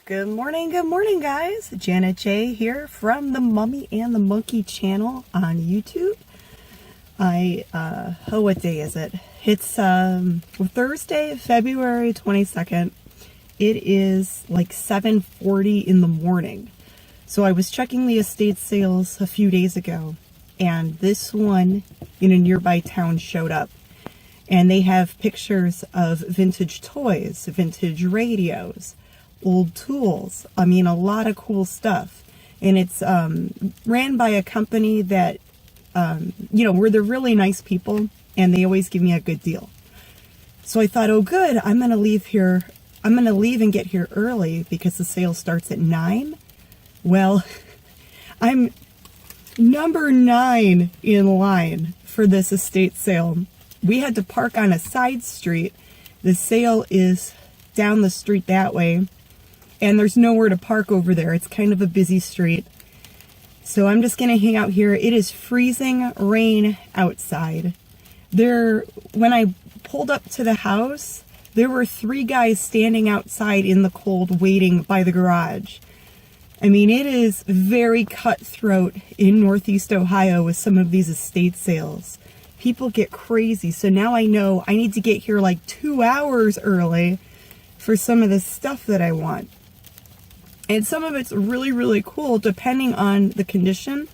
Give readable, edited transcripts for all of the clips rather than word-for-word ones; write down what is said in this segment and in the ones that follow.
Good morning, guys. Janet J here from the Mummy and the Monkey channel on YouTube. What day is it? It's Thursday, February 22nd. It is like 7:40 in the morning. So I was checking the estate sales a few days ago, and this one in a nearby town showed up. And they have pictures of vintage toys, vintage radios, old tools. I mean, a lot of cool stuff. And it's ran by a company that, where they're really nice people, and they always give me a good deal. So I thought, oh good, I'm going to leave and get here early because the sale starts at 9. Well, I'm number 9 in line for this estate sale. We had to park on a side street. The sale is down the street that way, and there's nowhere to park over there. It's kind of a busy street. So I'm just going to hang out here. It is freezing rain outside. When I pulled up to the house, there were 3 guys standing outside in the cold waiting by the garage. I mean, it is very cutthroat in Northeast Ohio with some of these estate sales. People get crazy. So now I know I need to get here like 2 hours early for some of the stuff that I want. And some of it's really, really cool depending on the condition.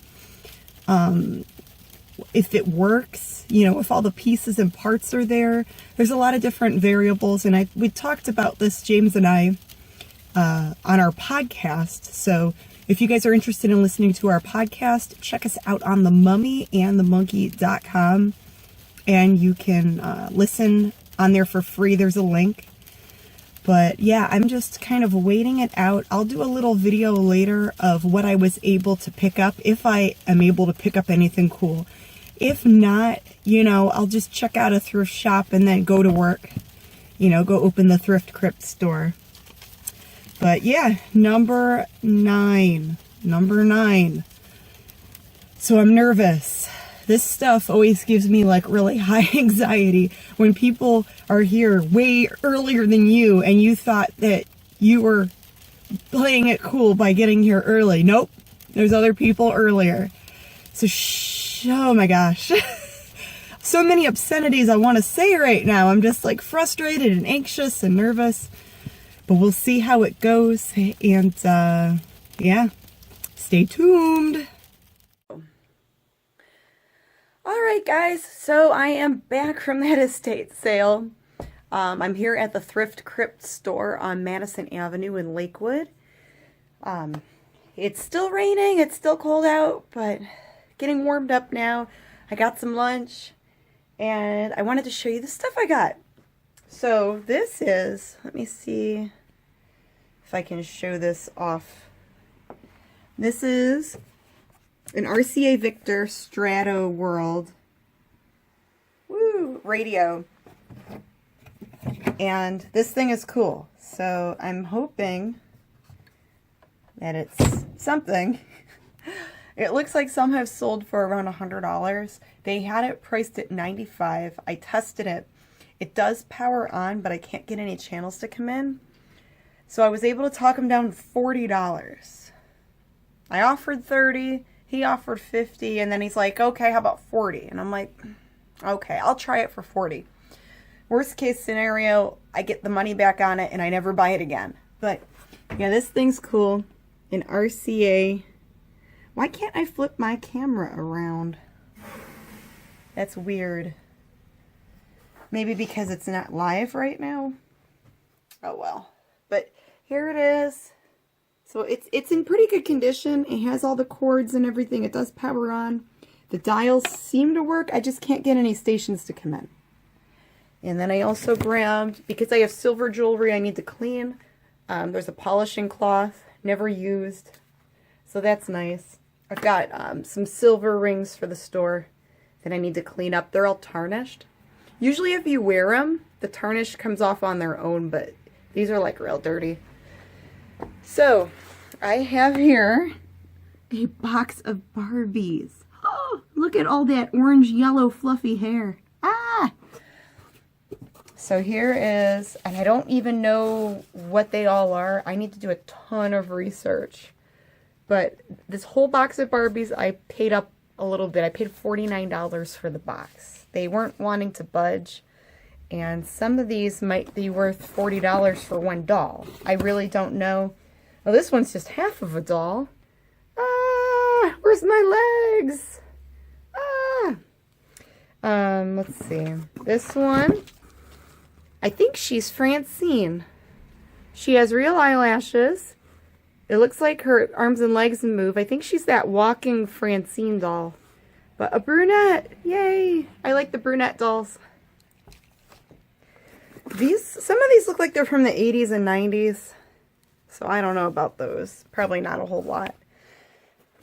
If it works, if all the pieces and parts are there. There's a lot of different variables. And we talked about this, James and I, on our podcast. So if you guys are interested in listening to our podcast, check us out on themummyandthemonkey.com, and you can listen on there for free. There's a link. But yeah, I'm just kind of waiting it out. I'll do a little video later of what I was able to pick up, if I am able to pick up anything cool. If not, I'll just check out a thrift shop and then go to work. Go open the Thrift Crypt store. But yeah, number 9. So I'm nervous. This stuff always gives me like really high anxiety when people are here way earlier than you and you thought that you were playing it cool by getting here early. Nope, there's other people earlier. So oh my gosh. So many obscenities I want to say right now. I'm just like frustrated and anxious and nervous. But we'll see how it goes, and yeah, stay tuned. All right, guys, so I am back from that estate sale. I'm here at the Thrift Crypt store on Madison Avenue in Lakewood. It's still raining, it's still cold out, but getting warmed up now. I got some lunch, and I wanted to show you the stuff I got. So this is, let me see if I can show this off. This is an RCA Victor Strato World radio. And this thing is cool. So I'm hoping that it's something. It looks like some have sold for around $100. They had it priced at $95. I tested it. It does power on, but I can't get any channels to come in. So I was able to talk him down to $40. I offered $30, he offered $50, and then he's like, okay, how about $40? And I'm like, okay, I'll try it for $40. Worst case scenario, I get the money back on it and I never buy it again. But yeah, this thing's cool. An RCA. Why can't I flip my camera around? That's weird. Maybe because it's not live right now. Oh well. But here it is. So it's in pretty good condition. It has all the cords and everything. It does power on. The dials seem to work. I just can't get any stations to come in. And then I also grabbed, because I have silver jewelry I need to clean. There's a polishing cloth, never used. So that's nice. I've got some silver rings for the store that I need to clean up. They're all tarnished. Usually if you wear them, the tarnish comes off on their own, but these are like real dirty. So, I have here a box of Barbies. Oh, look at all that orange, yellow, fluffy hair. Ah! So here is, and I don't even know what they all are. I need to do a ton of research. But this whole box of Barbies, I paid up a little bit. I paid $49 for the box. They weren't wanting to budge. And some of these might be worth $40 for one doll. I really don't know. Well, this one's just half of a doll. Ah, where's my legs? Ah. Let's see. This one, I think she's Francine. She has real eyelashes. It looks like her arms and legs move. I think she's that walking Francine doll. But a brunette. Yay. I like the brunette dolls. Some of these look like they're from the 80s and 90s. So I don't know about those. Probably not a whole lot.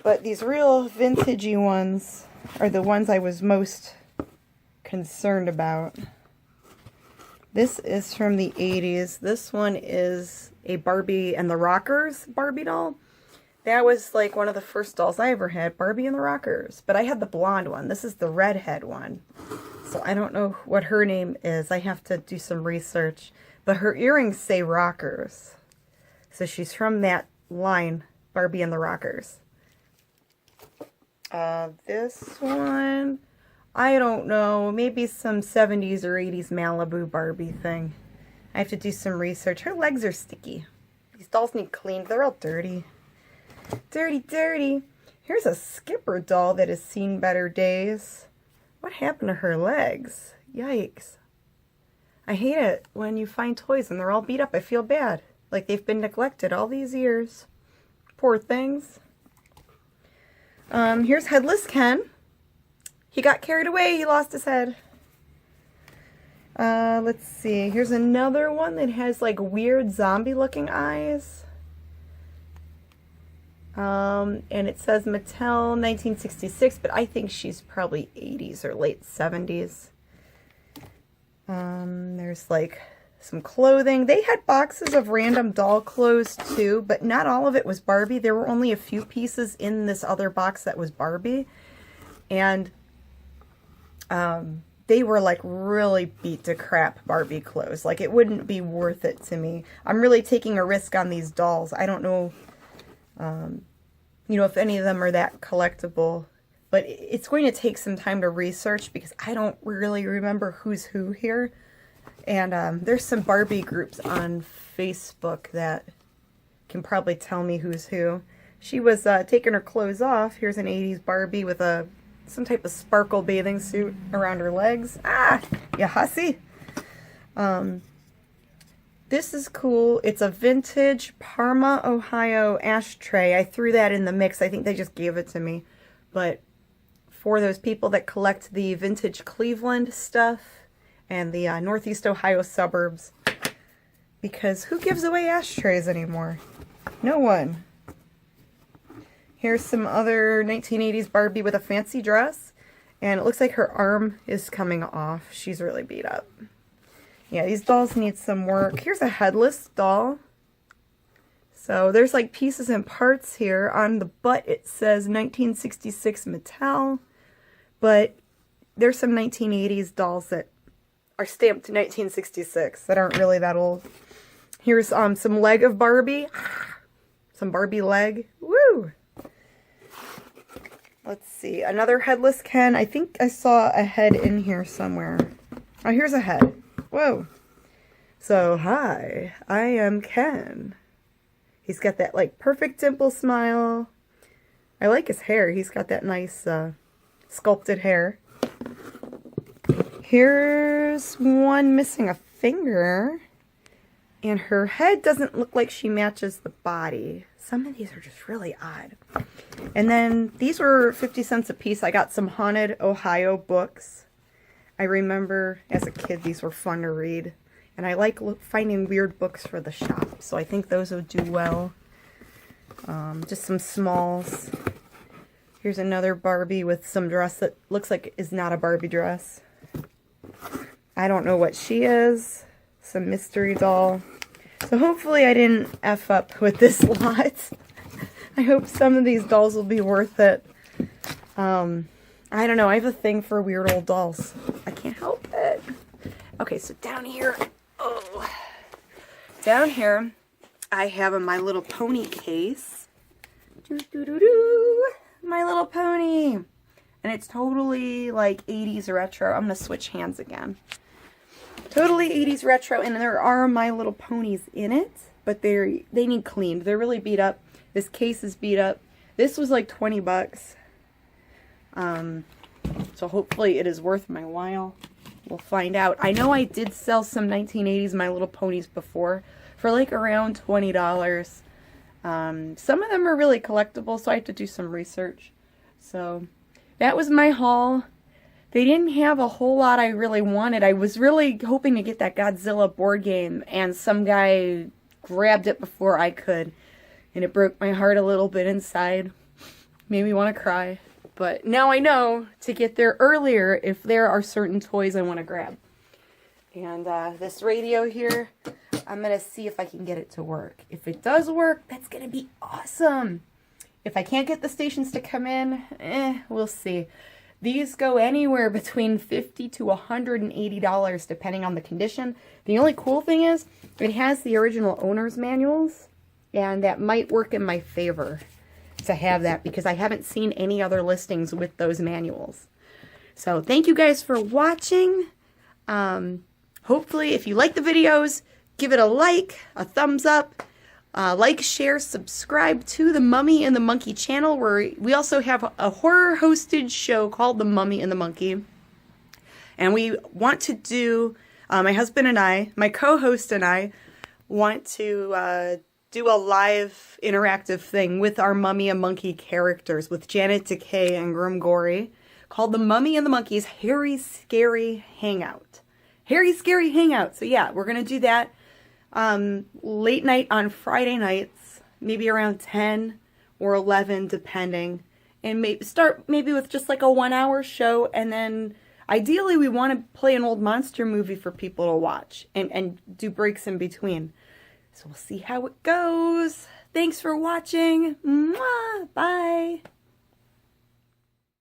But these real vintagey ones are the ones I was most concerned about. This is from the 80s. This one is a Barbie and the Rockers Barbie doll. That was like one of the first dolls I ever had, Barbie and the Rockers. But I had the blonde one. This is the redhead one. So I don't know what her name is. I have to do some research. But her earrings say Rockers. So she's from that line, Barbie and the Rockers. This one, I don't know. Maybe some 70s or 80s Malibu Barbie thing. I have to do some research. Her legs are sticky. These dolls need cleaned. They're all dirty. Dirty, dirty. Here's a Skipper doll that has seen better days. What happened to her legs? Yikes. I hate it when you find toys and they're all beat up. I feel bad. Like they've been neglected all these years. Poor things. Here's Headless Ken. He got carried away. He lost his head. Let's see. Here's another one that has like weird zombie looking eyes. And it says Mattel 1966, but I think she's probably 80s or late 70s. There's like some clothing. They had boxes of random doll clothes too, but not all of it was Barbie. There were only a few pieces in this other box that was Barbie. And they were like really beat to crap Barbie clothes. Like it wouldn't be worth it to me. I'm really taking a risk on these dolls. I don't know, you know, if any of them are that collectible. But it's going to take some time to research because I don't really remember who's who here. And there's some Barbie groups on Facebook that can probably tell me who's who. She was taking her clothes off. Here's an 80s Barbie with some type of sparkle bathing suit around her legs. Ah, you hussy. This is cool. It's a vintage Parma, Ohio ashtray. I threw that in the mix. I think they just gave it to me. But for those people that collect the vintage Cleveland stuff and the Northeast Ohio suburbs, because who gives away ashtrays anymore? No one. Here's some other 1980s Barbie with a fancy dress, and it looks like her arm is coming off. She's really beat up. Yeah, these dolls need some work. Here's a headless doll. So there's like pieces and parts here. On the butt it says 1966 Mattel, but there's some 1980s dolls that are stamped 1966 that aren't really that old. Here's some leg of Barbie. Some Barbie leg. Woo! Let's see. Another Headless Ken. I think I saw a head in here somewhere. Oh, here's a head. Whoa. So, hi. I am Ken. He's got that, like, perfect dimple smile. I like his hair. He's got that nice, sculpted hair. Here's one missing a finger. And her head doesn't look like she matches the body. Some of these are just really odd. And then these were 50 cents a piece. I got some Haunted Ohio books. I remember as a kid these were fun to read. And I like finding weird books for the shop. So I think those would do well. Just some smalls. Here's another Barbie with some dress that looks like is not a Barbie dress. I don't know what she is. Some mystery doll. So hopefully I didn't F up with this lot. I hope some of these dolls will be worth it. I don't know. I have a thing for weird old dolls. I can't help it. Okay, so down here, down here, I have a My Little Pony case. My Little Pony. And it's totally like 80s retro. I'm going to switch hands again. Totally 80s retro, and there are My Little Ponies in it, but they need cleaned. They're really beat up. This case is beat up. This was like 20 bucks. So hopefully it is worth my while. We'll find out. I know I did sell some 1980s My Little Ponies before for like around $20. Some of them are really collectible, so I have to do some research. So that was my haul. They didn't have a whole lot I really wanted. I was really hoping to get that Godzilla board game, and some guy grabbed it before I could, and it broke my heart a little bit inside. Made me want to cry. But now I know to get there earlier if there are certain toys I want to grab. And this radio here, I'm going to see if I can get it to work. If it does work, that's going to be awesome. If I can't get the stations to come in, we'll see. These go anywhere between $50 to $180 depending on the condition. The only cool thing is it has the original owner's manuals, and that might work in my favor to have that because I haven't seen any other listings with those manuals. So thank you guys for watching. Hopefully if you like the videos, give it a like, a thumbs up. Like, share, subscribe to the Mummy and the Monkey channel, where we also have a horror-hosted show called The Mummy and the Monkey. And we want to do, my husband and I, my co-host and I, want to do a live interactive thing with our Mummy and Monkey characters, with Janet Decay and Grimgory, called The Mummy and the Monkey's Harry Scary Hangout. Harry Scary Hangout. So yeah, we're going to do that. Late night on Friday nights, maybe around 10 or 11 depending, and start with just like a 1-hour show, and then ideally we want to play an old monster movie for people to watch and do breaks in between. So we'll see how it goes. Thanks for watching. Mwah! Bye.